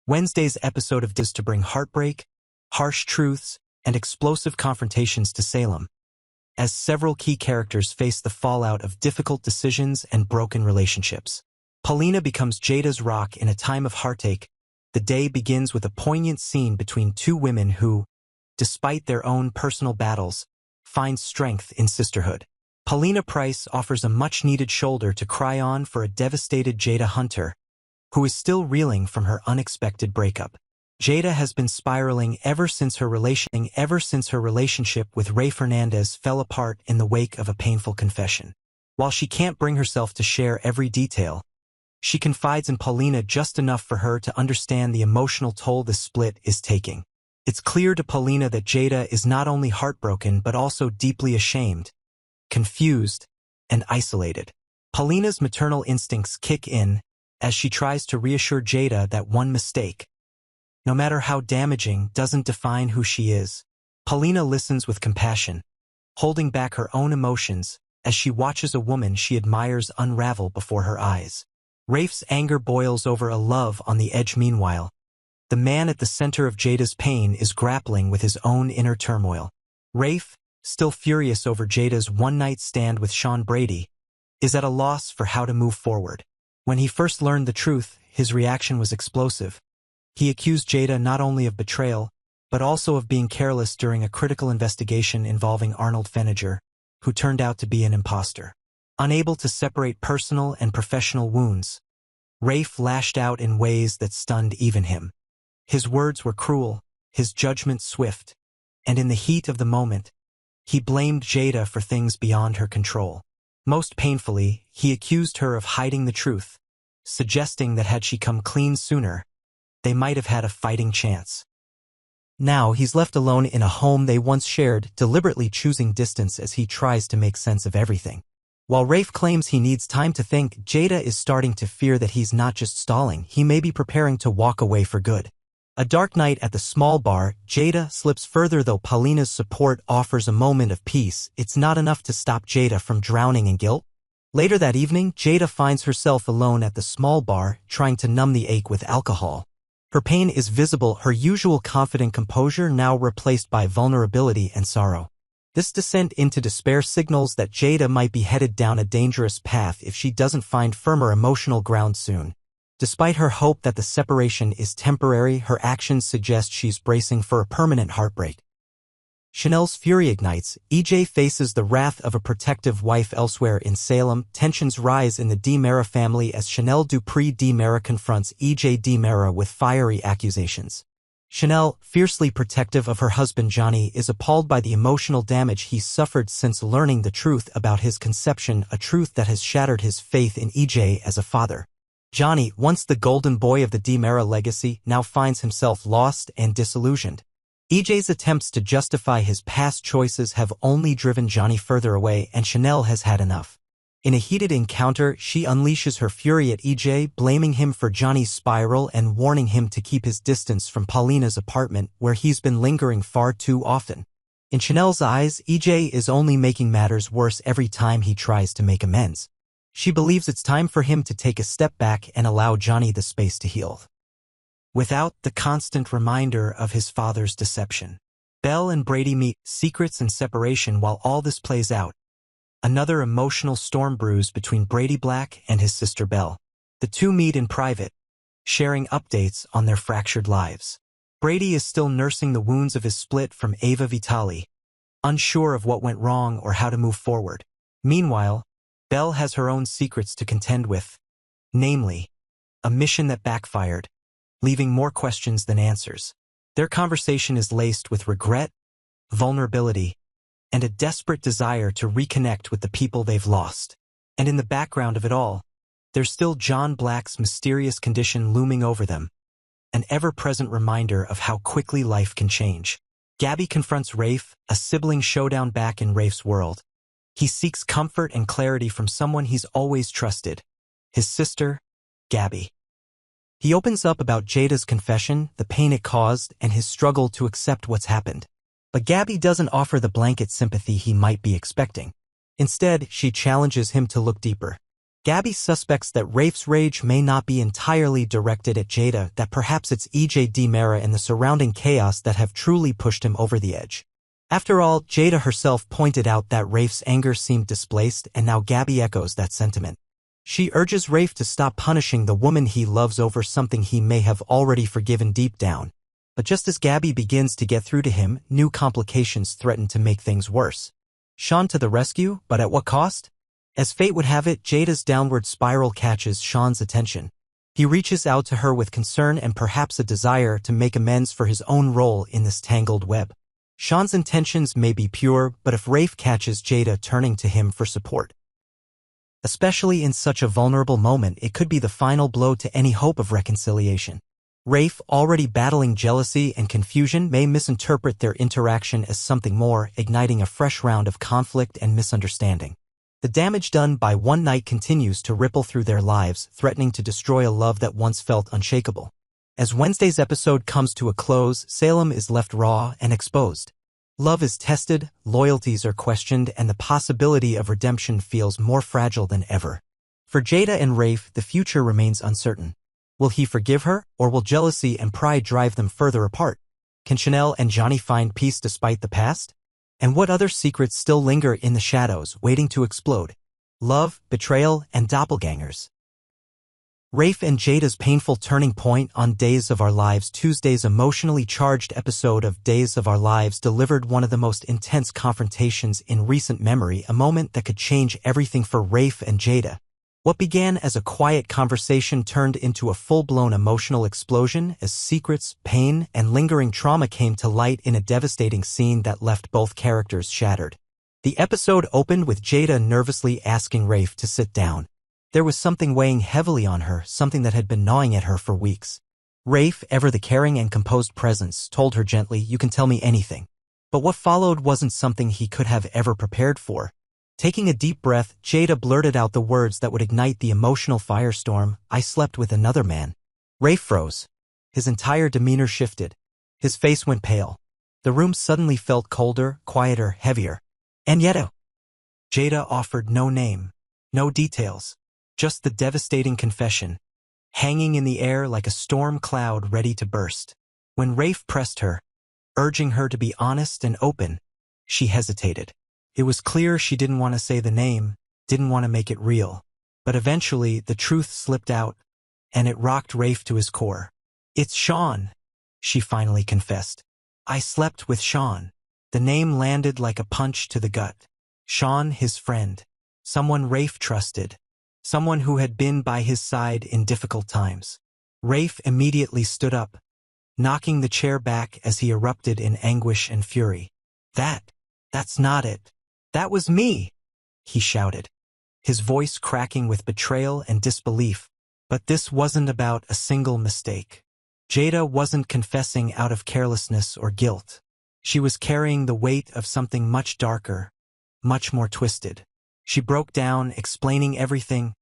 Wednesday's episode of Diz to bring heartbreak, harsh truths, and explosive confrontations to Salem, as several key characters face the fallout of difficult decisions and broken relationships. Paulina becomes Jada's rock in a time of heartache. The day begins with a poignant scene between two women who, despite their own personal battles, find strength in sisterhood. Paulina Price offers a much-needed shoulder to cry on for a devastated Jada Hunter, who is still reeling from her unexpected breakup. Jada has been spiraling ever since her relationship with Rafe Hernandez fell apart in the wake of a painful confession. While she can't bring herself to share every detail, she confides in Paulina just enough for her to understand the emotional toll the split is taking. It's clear to Paulina that Jada is not only heartbroken but also deeply ashamed, confused, and isolated. Paulina's maternal instincts kick in as she tries to reassure Jada that one mistake, no matter how damaging, doesn't define who she is. Paulina listens with compassion, holding back her own emotions as she watches a woman she admires unravel before her eyes. Rafe's anger boils over a love on the edge. Meanwhile, the man at the center of Jada's pain is grappling with his own inner turmoil. Rafe, still furious over Jada's one-night stand with Sean Brady, is at a loss for how to move forward. When he first learned the truth, his reaction was explosive. He accused Jada not only of betrayal, but also of being careless during a critical investigation involving Arnold Feniger, who turned out to be an imposter. Unable to separate personal and professional wounds, Rafe lashed out in ways that stunned even him. His words were cruel, his judgment swift, and in the heat of the moment, he blamed Jada for things beyond her control. Most painfully, he accused her of hiding the truth, suggesting that had she come clean sooner, they might have had a fighting chance. Now he's left alone in a home they once shared, deliberately choosing distance as he tries to make sense of everything. While Rafe claims he needs time to think, Jada is starting to fear that he's not just stalling, he may be preparing to walk away for good. A dark night at the small bar, Jada slips further. Though Paulina's support offers a moment of peace, it's not enough to stop Jada from drowning in guilt. Later that evening, Jada finds herself alone at the small bar, trying to numb the ache with alcohol. Her pain is visible, her usual confident composure now replaced by vulnerability and sorrow. This descent into despair signals that Jada might be headed down a dangerous path if she doesn't find firmer emotional ground soon. Despite her hope that the separation is temporary, her actions suggest she's bracing for a permanent heartbreak. Chanel's fury ignites. EJ faces the wrath of a protective wife elsewhere in Salem. Tensions rise in the DiMera family as Chanel Dupree DiMera confronts EJ DiMera with fiery accusations. Chanel, fiercely protective of her husband Johnny, is appalled by the emotional damage he's suffered since learning the truth about his conception, a truth that has shattered his faith in EJ as a father. Johnny, once the golden boy of the DiMera legacy, now finds himself lost and disillusioned. EJ's attempts to justify his past choices have only driven Johnny further away, and Chanel has had enough. In a heated encounter, she unleashes her fury at EJ, blaming him for Johnny's spiral and warning him to keep his distance from Paulina's apartment, where he's been lingering far too often. In Chanel's eyes, EJ is only making matters worse every time he tries to make amends. She believes it's time for him to take a step back and allow Johnny the space to heal, without the constant reminder of his father's deception. Belle and Brady meet, secrets and separation. While all this plays out, another emotional storm brews between Brady Black and his sister Belle. The two meet in private, sharing updates on their fractured lives. Brady is still nursing the wounds of his split from Ava Vitali, unsure of what went wrong or how to move forward. Meanwhile, Belle has her own secrets to contend with, namely, a mission that backfired, leaving more questions than answers. Their conversation is laced with regret, vulnerability, and a desperate desire to reconnect with the people they've lost. And in the background of it all, there's still John Black's mysterious condition looming over them, an ever-present reminder of how quickly life can change. Gabby confronts Rafe, a sibling showdown back in Rafe's world. He seeks comfort and clarity from someone he's always trusted, his sister, Gabby. He opens up about Jada's confession, the pain it caused, and his struggle to accept what's happened. But Gabby doesn't offer the blanket sympathy he might be expecting. Instead, she challenges him to look deeper. Gabby suspects that Rafe's rage may not be entirely directed at Jada, that perhaps it's EJ Mara and the surrounding chaos that have truly pushed him over the edge. After all, Jada herself pointed out that Rafe's anger seemed displaced, and now Gabby echoes that sentiment. She urges Rafe to stop punishing the woman he loves over something he may have already forgiven deep down. But just as Gabby begins to get through to him, new complications threaten to make things worse. Sean to the rescue, but at what cost? As fate would have it, Jada's downward spiral catches Sean's attention. He reaches out to her with concern and perhaps a desire to make amends for his own role in this tangled web. Sean's intentions may be pure, but if Rafe catches Jada turning to him for support, especially in such a vulnerable moment, it could be the final blow to any hope of reconciliation. Rafe, already battling jealousy and confusion, may misinterpret their interaction as something more, igniting a fresh round of conflict and misunderstanding. The damage done by one night continues to ripple through their lives, threatening to destroy a love that once felt unshakable. As Wednesday's episode comes to a close, Salem is left raw and exposed. Love is tested, loyalties are questioned, and the possibility of redemption feels more fragile than ever. For Jada and Rafe, the future remains uncertain. Will he forgive her, or will jealousy and pride drive them further apart? Can Chanel and Johnny find peace despite the past? And what other secrets still linger in the shadows, waiting to explode? Love, betrayal, and doppelgangers. Rafe and Jada's painful turning point on Days of Our Lives. Tuesday's emotionally charged episode of Days of Our Lives delivered one of the most intense confrontations in recent memory, a moment that could change everything for Rafe and Jada. What began as a quiet conversation turned into a full-blown emotional explosion as secrets, pain, and lingering trauma came to light in a devastating scene that left both characters shattered. The episode opened with Jada nervously asking Rafe to sit down. There was something weighing heavily on her, something that had been gnawing at her for weeks. Rafe, ever the caring and composed presence, told her gently, "You can tell me anything." But what followed wasn't something he could have ever prepared for. Taking a deep breath, Jada blurted out the words that would ignite the emotional firestorm, "I slept with another man." Rafe froze. His entire demeanor shifted. His face went pale. The room suddenly felt colder, quieter, heavier. And yet, Jada offered no name, no details. Just the devastating confession, hanging in the air like a storm cloud ready to burst. When Rafe pressed her, urging her to be honest and open, she hesitated. It was clear she didn't want to say the name, didn't want to make it real. But eventually, the truth slipped out, and it rocked Rafe to his core. "It's Sean," she finally confessed. "I slept with Sean." The name landed like a punch to the gut. Sean, his friend. Someone Rafe trusted. Someone who had been by his side in difficult times. Rafe immediately stood up, knocking the chair back as he erupted in anguish and fury. That's not it. That was me," he shouted, his voice cracking with betrayal and disbelief. But this wasn't about a single mistake. Jada wasn't confessing out of carelessness or guilt. She was carrying the weight of something much darker, much more twisted. She broke down, explaining everything.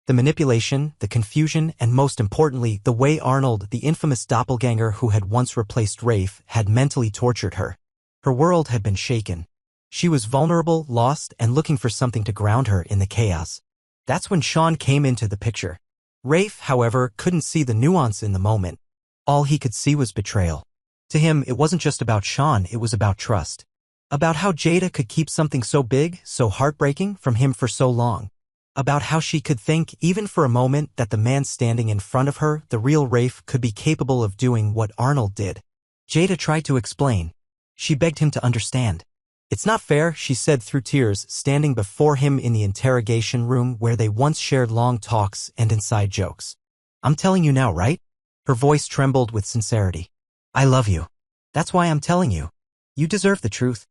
The manipulation, the confusion, and most importantly, the way Arnold, the infamous doppelganger who had once replaced Rafe, had mentally tortured her. Her world had been shaken. She was vulnerable, lost, and looking for something to ground her in the chaos. That's when Sean came into the picture. Rafe, however, couldn't see the nuance in the moment. All he could see was betrayal. To him, it wasn't just about Sean, it was about trust. About how Jada could keep something so big, so heartbreaking, from him for so long. About how she could think, even for a moment, that the man standing in front of her, the real Rafe, could be capable of doing what Arnold did. Jada tried to explain. She begged him to understand. "It's not fair," she said through tears, standing before him in the interrogation room where they once shared long talks and inside jokes. "I'm telling you now, right?" Her voice trembled with sincerity. "I love you. That's why I'm telling you. You deserve the truth."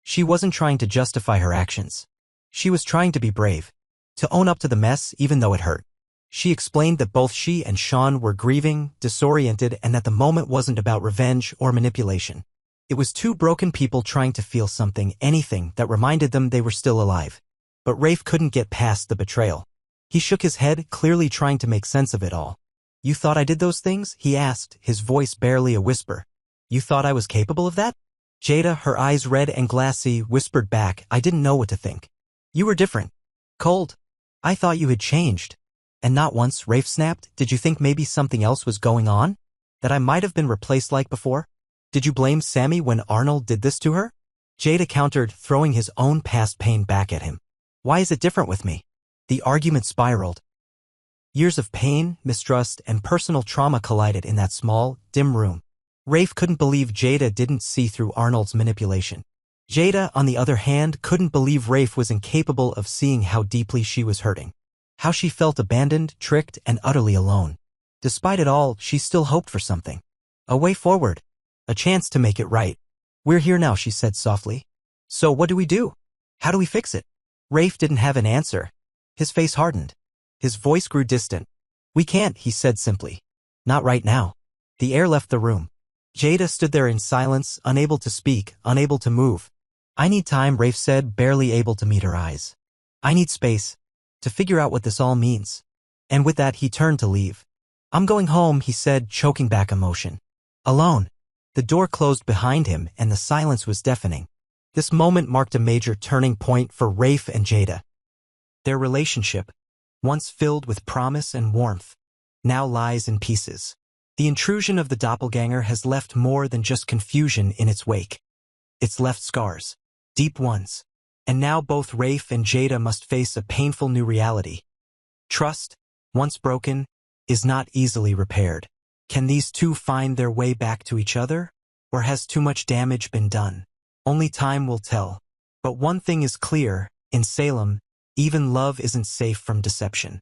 She wasn't trying to justify her actions. She was trying to be brave. To own up to the mess, even though it hurt. She explained that both she and Sean were grieving, disoriented, and that the moment wasn't about revenge or manipulation. It was two broken people trying to feel something, anything, that reminded them they were still alive. But Rafe couldn't get past the betrayal. He shook his head, clearly trying to make sense of it all. "You thought I did those things?" he asked, his voice barely a whisper. "You thought I was capable of that?" Jada, her eyes red and glassy, whispered back, "I didn't know what to think. You were different. Cold. I thought you had changed. And not once, Rafe snapped. Did you think maybe something else was going on? That I might have been replaced like before? Did you blame Sammy when Arnold did this to her? Jada countered, throwing his own past pain back at him. Why is it different with me? The argument spiraled. Years of pain, mistrust, and personal trauma collided in that small, dim room. Rafe couldn't believe Jada didn't see through Arnold's manipulation. Jada, on the other hand, couldn't believe Rafe was incapable of seeing how deeply she was hurting. How she felt abandoned, tricked, and utterly alone. Despite it all, she still hoped for something. A way forward. A chance to make it right. We're here now, she said softly. So what do we do? How do we fix it? Rafe didn't have an answer. His face hardened. His voice grew distant. We can't, he said simply. Not right now. The air left the room. Jada stood there in silence, unable to speak, unable to move. I need time, Rafe said, barely able to meet her eyes. I need space. To figure out what this all means. And with that, he turned to leave. I'm going home, he said, choking back emotion. Alone. The door closed behind him, and the silence was deafening. This moment marked a major turning point for Rafe and Jada. Their relationship, once filled with promise and warmth, now lies in pieces. The intrusion of the doppelganger has left more than just confusion in its wake. It's left scars. Deep ones. And now both Rafe and Jada must face a painful new reality. Trust, once broken, is not easily repaired. Can these two find their way back to each other? Or has too much damage been done? Only time will tell. But one thing is clear, in Salem, even love isn't safe from deception.